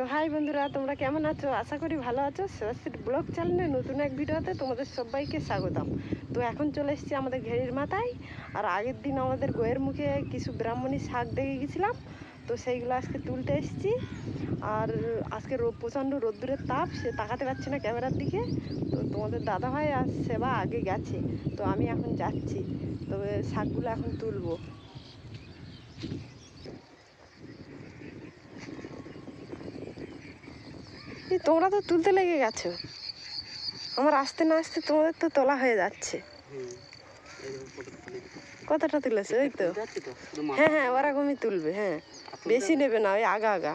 তো হাই বন্ধুরা, তোমরা কেমন আছো? আশা করি ভালো আছো। সেবাশ্রী ব্লগ চ্যানেলে নতুন এক ভিডিওতে তোমাদের সবাইকে স্বাগতম। তো এখন চলে এসেছি আমাদের ঘেরির মাথায়। আর আগের দিন আমাদের গোয়ের মুখে কিছু ব্রাহ্মণী শাক দেখে গেছিলাম, তো সেইগুলো আজকে তুলতে এসেছি। আর আজকে প্রচণ্ড রোদ্দুরের তাপ, সে তাকাতে পারছে না ক্যামেরার দিকে। তো তোমাদের দাদাভাই আর সেবা আগে গেছে, তো আমি এখন যাচ্ছি। তবে শাকগুলো এখন তুলবো। তোমরা তো তুলতে লেগে গেছো, আমার আসতে না আসতে তোমাদের তো তোলা হয়ে যাচ্ছে। কতটা তুলেছে? ওই তো, হ্যাঁ হ্যাঁ, ওরকমই তুলবে। হ্যাঁ, বেশি নেবে না, ওই আগা আগা।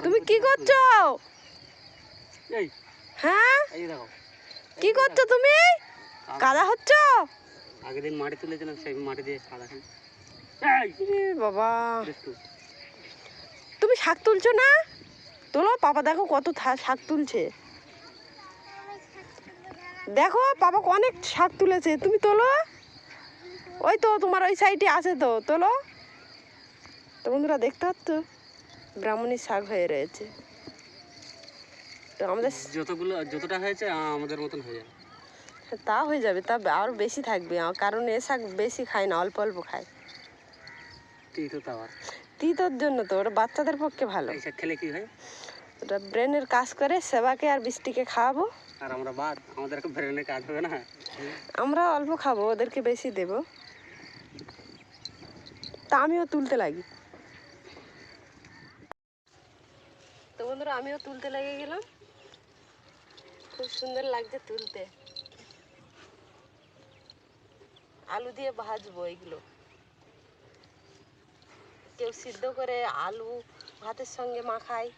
তুমি কি করছো? হ্যাঁ, কি করছো তুমি? কাদা হচ্ছ? আগের দিন মাটি তুলেছিলাম, সেই মাটি দিয়ে কাদা। বাবা, তুমি শাক তুলছো না? তোলো, পাপা দেখো কত শাক তুলছে। দেখো পাপা অনেক শাক তুলেছে, তুমি তোলো। ওই তো তোমার ওই সাইডে আছে, তো তোলো। তো বন্ধুরা দেখতে পাচ্ছ, ব্রাহ্মণী শাক হয়ে রয়েছে। তো আমাদের যতটা হয়েছে আমাদের মতন হয়ে যাবে। তা হয়ে যাবে, তা আরও বেশি থাকবে, কারণ এ শাক বেশি খায় না, অল্প অল্প খায়। তিতোর জন্য তো, ওটা বাচ্চাদের পক্ষে ভালো। এই শাক খেলে কি হয়? ওটা ব্রেনের কাজ করে, সেবাকে আর বৃষ্টিকে খাওয়াবো। আর আমরা বাদ, আমাদের ব্রেনের কাজ হবে না। আমরা অল্প খাবো, ওদেরকে বেশি দেব। তা আমিও তুলতে লাগি। তো বন্ধুরা, আমিও তুলতে লেগে গেলাম। খুব সুন্দর লাগছে তুলতে। আলু দিয়ে ভাজবো এগুলো। কেউ সিদ্ধ করে আলু ভাতের সঙ্গে মাখায়।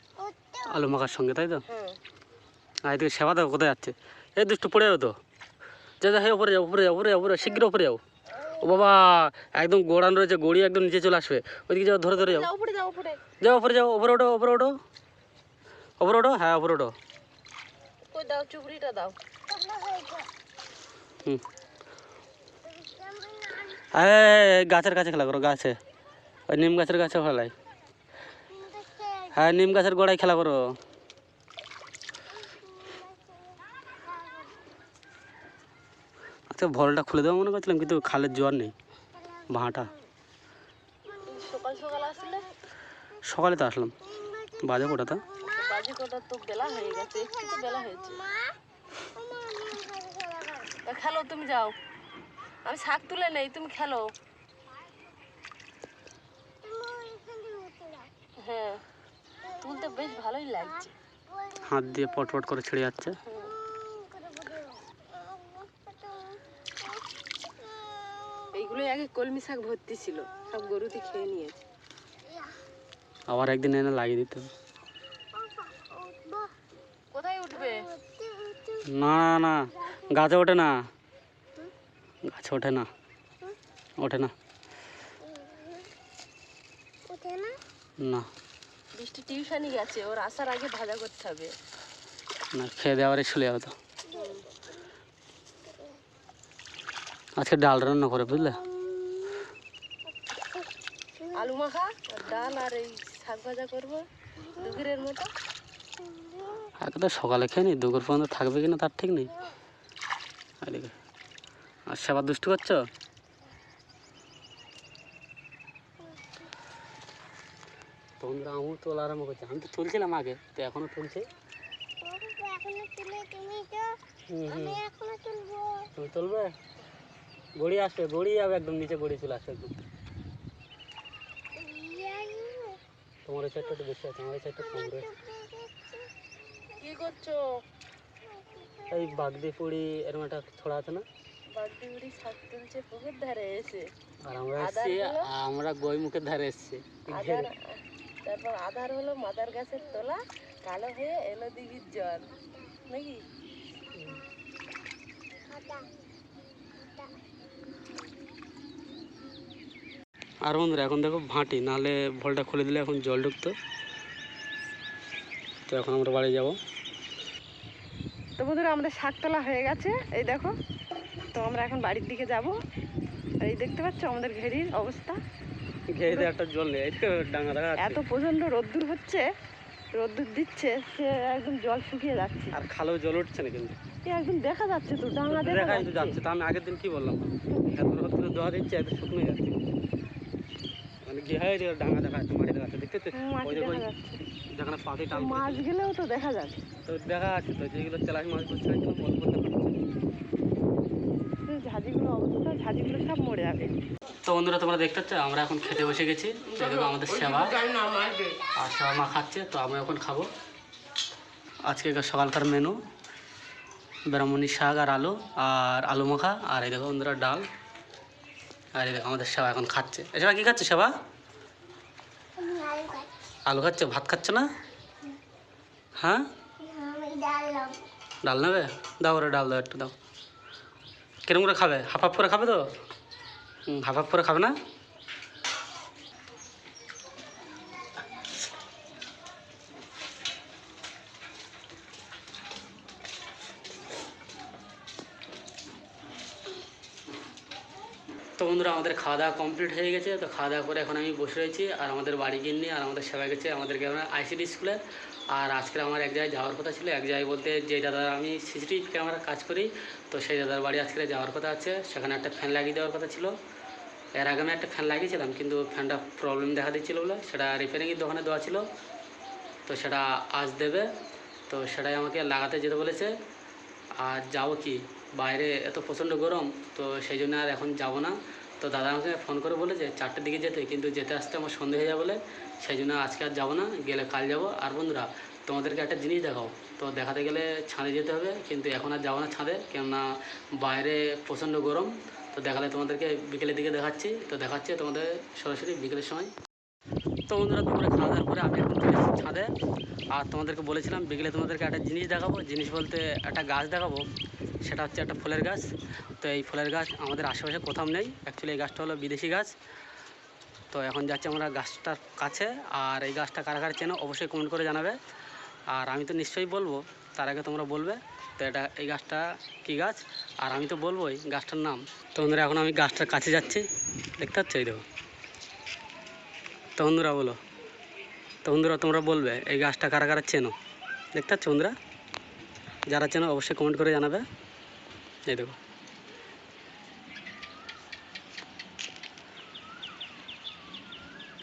আলু মাখার সঙ্গে, তাই তো? হ্যাঁ। আর এদিকে সেবা দেখো কোথায় যাচ্ছে। এই দুষ্টু পড়ে যাও তো। যা হ্যাঁ, উপরে যাও, উপরে যাও, উপরে যাও, উপরে শীঘ্র উপরে যাও। ও বাবা, একদম গোড়ান রয়েছে, গড়ি একদম নিচে চলে আসবে। ওইদিকে যাও, ধরে ধরে যাও। উপরে যাও, উপরে যাও, উপরে যাও, উপরে ওঠো, উপরে ওঠো, উপরে ওঠো। হ্যাঁ, উপরে ওঠো। ওই দাও, চুবড়িটা দাও। গাছের কাছে খেলা করো, গাছে, ওই নিম গাছের কাছে খেলাই। হ্যাঁ, নিম গাছের গোড়ায় খেলা করো। আচ্ছা, ভলটা খুলে দেবো মনে করছিলাম, কিন্তু খালের জোয়ার নেই, ভাঁটা। সকাল সকাল আসলে? সকালে তো আসলাম। বাজে কটা তা? বাজে কটা তো বেলা হয়ে গেছে, একটু তো বেলা হয়েছে। খেলো, তুমি যাও, আমি শাক তুলে নেই, তুমি খেলো। হ্যাঁ, তুলতে বেশ ভালোই লাগছে। হাত দিয়ে পটপট করে ছিঁড়ে যাচ্ছে। এইগুলো আগে কলমি শাক ভর্তি ছিল, সব গরুতে খেয়ে নিয়েছে। আবার একদিন এনে লাগিয়ে দিতে হবে। কোথায় উঠবে? না না, গাছে ওঠে না, গাছে ওঠে না, ওঠে না, না। বৃষ্টি টিউশনি গেছে, ওর আসার আগে ভাজা করতে হবে। না, খেয়ে দেওয়ারে চলে যাবে তো। আজকে ডাল রান্না করে, বুঝলে? আলু মাখা, ডাল আর এই শাক ভাজা করবো দুপুরের মতো। আগে তো সকালে খেয়ে নি, দুপুর পর্যন্ত থাকবে কিনা তার ঠিক নেই। এদিকে আর সেবার দুষ্টু করছো। তোমরা আমিও তোলা আরম্ভ করছি, আমি তো তুলছিলাম আগে, তো এখনো তুলছি। তুমি তুলবে? গড়ি আসবে, গড়ি যাবে একদম নিচে, গড়ি চলে আসবে একদম। তোমার ওই সাইডটা একটু বেশি আছে, আমার ওই সাইডটা কম রয়েছে। কি করছো? এই বাগদিপুরি এরকম একটা ছড়া আছে না, বাগদিপুরি শাক তুলছে পুকুর ধারে এসে। আর আমরা এসছি, আমরা গৈমুখের ধারে এসছি। তারপর আধার হলো মাদার গাছের তোলা, কালো হয়ে এলো দিঘির জল, নাকি? আর বন্ধুরা, এখন দেখো ভাঁটি, নাহলে ভলটা খুলে দিলে এখন জল ঢুকতো। তো এখন আমরা বাড়ি যাব। তো বন্ধুরা, আমাদের শাক তোলা হয়ে গেছে, এই দেখো। তো আমরা এখন বাড়ির দিকে যাব। এই দেখতে পাচ্ছ আমাদের ঘেরির অবস্থা। ঘেরিতে একটা জল নেই, এই তো ডাঙা দেখা এত প্রচণ্ড রোদ্দুর হচ্ছে, রোদ্দুর দিচ্ছে, সে একদম জল শুকিয়ে যাচ্ছে। আর খালেও জল উঠছে না কিন্তু, এ একদম দেখা যাচ্ছে তো, ডাঙা দেখা দেখাই তো যাচ্ছে। যাচ্ছে। তা আমি আগের দিন কি বললাম, এত রোদ্দুরে দেওয়া দিচ্ছে, এত শুকনো যাচ্ছে, মানে কি হয় ডাঙা দেখা যাচ্ছে, মাটি দেখা যাচ্ছে, দেখতে তো মাটি ওই যে দেখা ওই যাচ্ছে, যেখানে পাতি টান মাছ গেলেও তো দেখা যাচ্ছে। তো দেখা যাচ্ছে, তো যেগুলো চেলাস মাছগুলো ছেড়েছিলাম অল্প দেখা যাচ্ছে। ঝাঁঝিগুলো অবস্থা, ঝাঁঝিগুলো সব মরে যাবে। তো বন্ধুরা তোমরা দেখতে পাচ্ছ আমরা এখন খেতে বসে গেছি। তো দেখো আমাদের সেবা আর সেবা মা খাচ্ছে, তো আমরা এখন খাবো। আজকে সকালকার মেনু ব্রাহ্মণী শাক আর আলু মাখা, আর এই দেখো বন্ধুরা ডাল, আর এই দেখো আমাদের সেবা এখন খাচ্ছে। এ সেবা কী খাচ্ছে সেবা? আলু খাচ্ছে, ভাত খাচ্ছে না? হ্যাঁ ডাল নেবে, দাও ওরে ডাল দাও, একটু দাও। কিরম করে খাবে? হাফ হাফ করে খাবে তো? হাফ হাফ করে খাবে না? তো বন্ধুরা আমাদের খাওয়া দাওয়া কমপ্লিট হয়ে গেছে। তো খাওয়া দাওয়া করে এখন আমি বসে রয়েছি, আর আমাদের বাড়ি গিন্নি আর আমাদের সেবা গেছে আমাদের গ্রামের আইসিডি স্কুলে। আর আজকে আমার এক জায়গায় যাওয়ার কথা ছিল, এক জায়গায় বলতে যে দাদা আমি সিসিটিভি ক্যামেরার কাজ করি, তো সেই দাদার বাড়ি আজকে যাওয়ার কথা আছে। সেখানে একটা ফ্যান লাগিয়ে দেওয়ার কথা ছিল। এর আগে আমি একটা ফ্যান লাগিয়েছিলাম, কিন্তু ফ্যানটা প্রবলেম দেখা দিচ্ছিলো বলে সেটা রিপেয়ারিংয়ের দোকানে দেওয়া ছিল, তো সেটা আজ দেবে। তো সেটাই আমাকে লাগাতে যেতে বলেছে। আর যাবো কি, বাইরে এত প্রচণ্ড গরম, তো সেই জন্য আর এখন যাব না। তো দাদা আমাকে ফোন করে বলে যে 4টের দিকে যেতে, কিন্তু যেতে আসতে আমার সন্ধে হয়ে যাবে বলে সেই জন্য আজকে আর যাবো না, গেলে কাল যাব। আর বন্ধুরা তোমাদেরকে একটা জিনিস দেখাও, তো দেখাতে গেলে ছাদে যেতে হবে, কিন্তু এখন আর যাবো না ছাদে, কেননা বাইরে প্রচণ্ড গরম। তো দেখালে তোমাদেরকে বিকেলের দিকে দেখাচ্ছি, তো দেখাচ্ছি তোমাদের সরাসরি বিকেলের সময়। তো বন্ধুরা তোমরা খাওয়া দাওয়ার পরে আমি এখন চলে এসেছি ছাদে, আর তোমাদেরকে বলেছিলাম বিকেলে তোমাদেরকে একটা জিনিস দেখাবো। জিনিস বলতে একটা গাছ দেখাবো, সেটা হচ্ছে একটা ফুলের গাছ। তো এই ফুলের গাছ আমাদের আশেপাশে কোথাও নেই, অ্যাকচুয়ালি এই গাছটা হলো বিদেশি গাছ। তো এখন যাচ্ছি আমরা গাছটার কাছে, আর এই গাছটা কারা কারা চেনো অবশ্যই কমেন্ট করে জানাবে। আর আমি তো নিশ্চয়ই বলবো, তার আগে তোমরা বলবে তো এই গাছটা কী গাছ, আর আমি তো বলবোই গাছটার নাম। তো বন্ধুরা এখন আমি গাছটার কাছে যাচ্ছি, দেখতে পাচ্ছ এই দেখো। তো বন্ধুরা বলো, তো বন্ধুরা তোমরা বলবে এই গাছটা কারা কারা চেনো, দেখতে পাচ্ছ বন্ধুরা? যারা চেনো অবশ্যই কমেন্ট করে জানাবে। এই দেখো,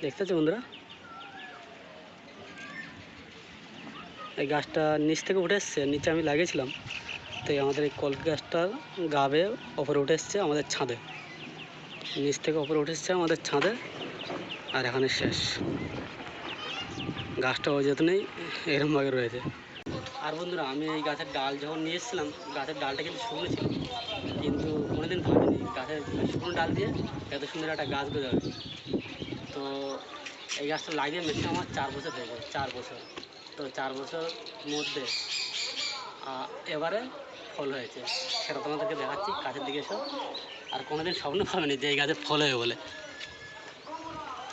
দেখতে পাচ্ছ বন্ধুরা? এই গাছটা নিচ থেকে উঠে এসছে, নিচে আমি লাগিয়েছিলাম, তো আমাদের এই কল গাছটার গাবে ওপরে উঠে এসছে আমাদের ছাদে, নিচ থেকে ওপরে উঠে এসছে আমাদের ছাদে, আর এখানে শেষ। গাছটা ওই যত্নেই এরমভাবে রয়েছে। আর বন্ধুরা আমি এই গাছের ডাল যখন নিয়ে এসেছিলাম, গাছের ডালটা কিন্তু শুকনো ছিল, কিন্তু কোনোদিন ভাবিনি গাছের শুকনো ডাল দিয়ে এত সুন্দর একটা গাছ গজাবে। তো এই গাছটা লাগিয়ে ম্যাক্সিমাম আমার 4 বছর হয়ে গেছে, 4 বছর। তো 4 বছর মধ্যে এবারে ফল হয়েছে, সেটা তোমাদেরকে দেখাচ্ছি, কাছের দিকে এসো। আর কোনোদিন স্বপ্ন ভাবেনি যে এই গাছে ফল হবে বলে।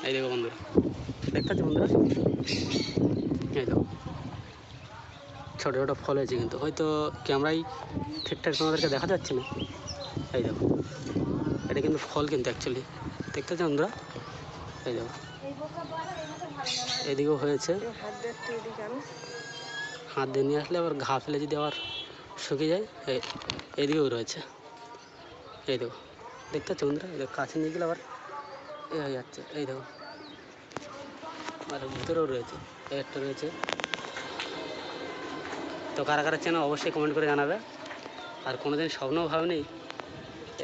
এই দেখো বন্ধুরা, দেখতে পাচ্ছ বন্ধুরা? এই দেখো ছোটো ছোটো ফল হয়েছে, কিন্তু হয়তো ক্যামেরায় ঠিকঠাক তোমাদেরকে দেখা যাচ্ছে না। এই দেখো এটা কিন্তু ফল, কিন্তু অ্যাকচুয়ালি দেখতে পাচ্ছ বন্ধুরা? এই দেখো এদিকেও হয়েছে, হাত দিয়ে নিয়ে আসলে আবার ঘা ফেলে যদি আবার শুকিয়ে যায়, এদিকেও রয়েছে। এই দেখো দেখতে পাচ্ছ বন্ধুরা? এই দেখো কাছে নিয়ে গেলে আবার এ হয়ে যাচ্ছে, এই দেখো আর ভিতরেও রয়েছে, একটা রয়েছে। তো কারা কারা চেনো অবশ্যই কমেন্ট করে জানাবে। আর কোনোদিন স্বপ্নও ভাবিনি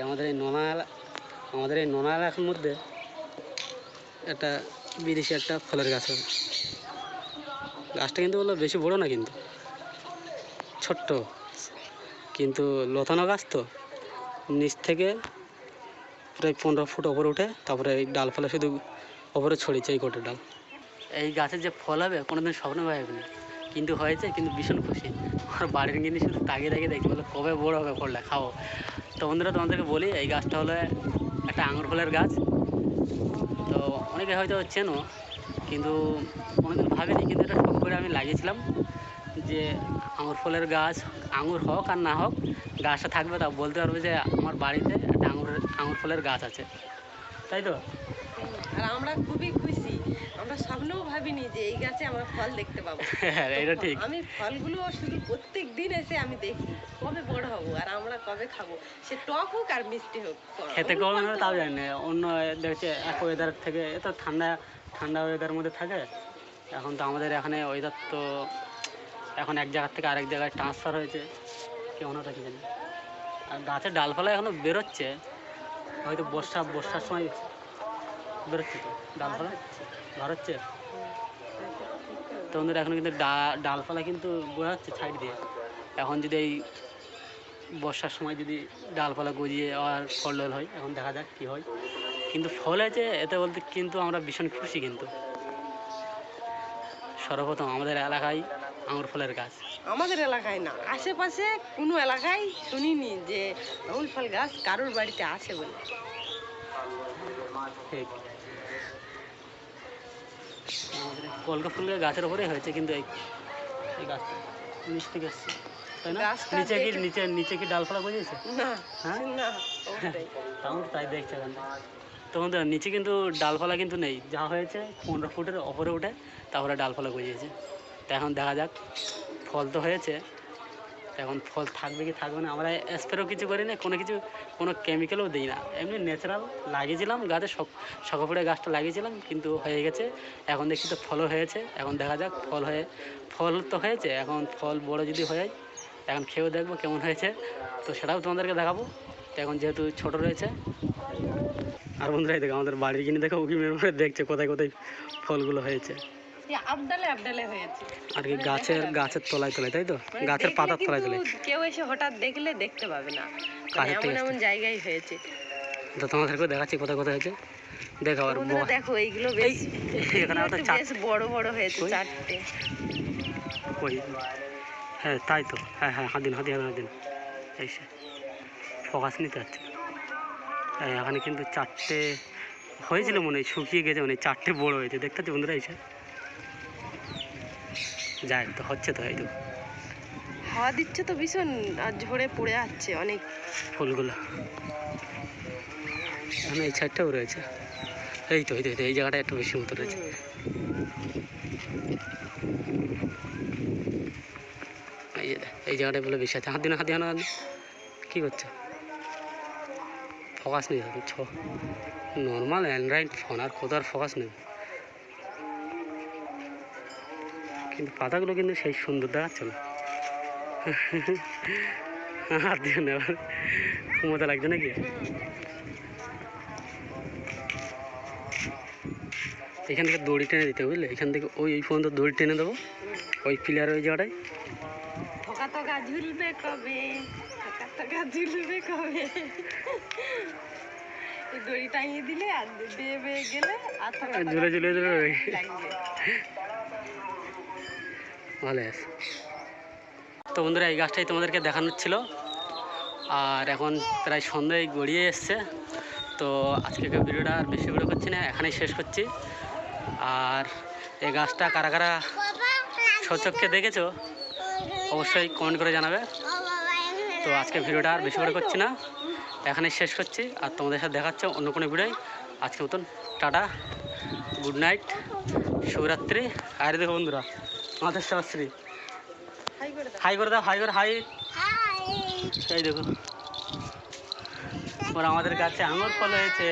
আমাদের এই নোনা এলাকার মধ্যে একটা বিদেশি একটা ফলের গাছ হবে। গাছটা কিন্তু বললো বেশি বড়ো না, কিন্তু ছোট্ট, কিন্তু লতানো গাছ, তো নিচ থেকে প্রায় 15 ফুট ওপরে উঠে তারপরে এই ডাল ফলে শুধু ওপরে ছড়িয়েছে এই গোটা ডাল। এই গাছের যে ফল হবে কোনোদিন স্বপ্ন ভাবিনি, কিন্তু হয়েছে, কিন্তু ভীষণ খুশি। আর বাড়ির গিয়ে শুধু তাকিয়ে তাকিয়ে দেখছি, বলে কবে বড় হবে ফলটা খাবো। তো বন্ধুরা তোমাদেরকে বলি এই গাছটা হলো একটা আঙুর ফলের গাছ। তো অনেকে হয়তো চেনো, কিন্তু কোনোদিন ভাবিনি, কিন্তু এটা শখ করে আমি লাগিয়েছিলাম যে আঙুর ফলের গাছ, আঙুর হোক আর না হোক গাছটা থাকবে, তা বলতে পারবে যে আমার বাড়িতে একটা আঙুর ফলের গাছ আছে, তাই তো? আর আমরা খুবই খুশি। আমরা স্বপ্নেও ভাবিনি যে এই গাছে আমরা ফল দেখতে পাবো। হ্যাঁ, এটা ঠিক। আমি ফলগুলো শুধু প্রত্যেক দিন এসে আমি দেখি কবে বড় হবো আর আমরা কবে খাবো, সে টক হোক আর মিষ্টি হোক। খেতে কেমন হবে তাও জানি না। অন্য দেখছে এক ওয়েদার থেকে, এ তো ঠান্ডা ঠান্ডা ওয়েদার মধ্যে থাকে। এখন তো আমাদের এখানে ওয়েদার তো এখন এক জায়গার থেকে আরেক জায়গায় ট্রান্সফার হয়েছে, কেমন হতো কি জানি। আর গাছের ডালপালা এখনও বেরোচ্ছে, হয়তো বর্ষার সময় বেরোচ্ছে তো ডালপালা, বার হচ্ছে। তো আমাদের এখন কিন্তু ডালপালা কিন্তু বোঝা যাচ্ছে সাইড দিয়ে। এখন যদি এই বর্ষার সময় যদি ডালপালা গজিয়ে আর ফল টল হয়, এখন দেখা যাক কী হয়। কিন্তু ফল আছে এতে বলতে কিন্তু আমরা ভীষণ খুশি। কিন্তু সর্বপ্রথম আমাদের এলাকায় আঙুর ফলের গাছ। আমাদের এলাকায় না, আশেপাশে কোনো এলাকায় শুনিনি যে আঙুর ফল গাছ কারোর বাড়িতে আছে বলে। ঠিক আমাদের কলকা ফুলের গাছের ওপরেই হয়েছে, কিন্তু এই এই গাছটা মিষ্টি গাছ, তাই না? গাছটা নিচে কি ডালপালা গজিয়েছে? না হ্যাঁ? না, ওটাই। তাও তাই দেখছে এখন। তখন তো নিচে কিন্তু ডালপালা কিন্তু নেই, যা হয়েছে 15 ফুটের ওপরে উঠে তারপরে ডালপালা গজিয়েছে। তো এখন দেখা যাক, ফল তো হয়েছে, এখন ফল থাকবে কি থাকবে না। আমরা স্প্রেও কিছু করি না, কোনো কেমিক্যালও দিই না, এমনি ন্যাচারাল লাগিয়েছিলাম গাছে, শখা ফুটে গাছটা লাগিয়েছিলাম, কিন্তু হয়ে গেছে। এখন দেখছি তো ফলও হয়েছে। এখন দেখা যাক ফল তো হয়েছে, এখন ফল বড় যদি হয়ে যায় এখন খেয়েও দেখবো কেমন হয়েছে, তো সেটাও তোমাদেরকে দেখাবো। তো এখন যেহেতু ছোট রয়েছে। আর বন্ধুরাই দেখো আমাদের বাড়ির কিনে দেখো উকি মেরে মেরে দেখছে কোথায় কোথায় ফলগুলো হয়েছে। আবডালে হয়েছে আর কি গাছের তলায় তাই তো, মানে গাছের দেখলে পাতার তলায় কিন্তু কেউ এসে হঠাৎ দেখলে দেখতে পাবে না, মানে কাছের থেকে এমন জায়গায় হয়েছে। তো তোমাদেরকে দেখাচ্ছি কোথায় কোথায় হয়েছে, দেখো। আর বন্ধুরা দেখো এইগুলো বেশ এখানে হয়তো বেশ বড় বড় হয়েছে, 4টে। ওই হ্যাঁ তাই তো, হ্যাঁ হাত দিন এই সে ফোকাস নিতে হচ্ছে। এখানে কিন্তু 4টে হয়েছিল মনে হয়, শুকিয়ে গেছে মানে 4টে বড় হয়েছে, দেখতে পাচ্ছি বন্ধুরা। এসে যাই তো হচ্ছে তো, এই তো হাওয়া দিচ্ছে তো ভীষণ, আর ঝরে পড়ে যাচ্ছে অনেক ফুলগুলো। এখন এই সাইডটাও রয়েছে, এই তো এই জায়গাটা একটু বেশি মতো রয়েছে। এই জায়গাটায় বলে বেশি আছে। হাত দিন কী করছো? ফোকাস নেই নর্মাল অ্যান্ড্রয়েড ফোন, আর কোথাও ফোকাস নেই। কিন্তু পাতাগুলো কিন্তু সেই সুন্দর দেখাচ্ছে না। হাত দিয়ে নেওয়ার মজা লাগছে নাকি? এখান থেকে দড়ি টেনে দিতে, বুঝলে? এখান থেকে ওই পর্যন্ত দড়ি টেনে দেবো, ওই পিলার ওই জায়গাটায়। থোকা ঝুলবে কবে, থোকা ঝুলবে কবে, দড়ি টাঙিয়ে দিলে আর বেয়ে গেলে আর ঝুলে লাগবে। ভালো আছে। তো বন্ধুরা এই গাছটাই তোমাদেরকে দেখানোর ছিল। আর এখন প্রায় সন্ধ্যায় গড়িয়ে এসছে, তো আজকের ভিডিওটা আর বেশি বড় করছি না, এখানেই শেষ করছি। আর এই গাছটা কারা কারা সচক্ষে দেখেছো অবশ্যই কমেন্ট করে জানাবে। তো আজকে ভিডিওটা আর বেশি বড় করছি না, এখানেই শেষ করছি। আর তোমাদের সাথে দেখাচ্ছে অন্য কোনো ভিডিওয়। আজকের মতন টাটা, গুড নাইট, শুভরাত্রি। আর দেখো বন্ধুরা আমাদের শাস্ত্রী হাই করে দাও, হাই। এই দেখো ওরা আমাদের গাছে আঙুর ফল হয়েছে,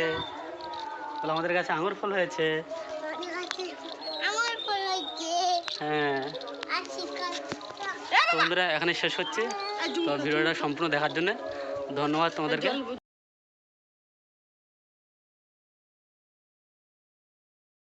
হ্যাঁ। তো বন্ধুরা এখানে শেষ হচ্ছে। তো ভিডিওটা সম্পূর্ণ দেখার জন্য ধন্যবাদ তোমাদেরকে।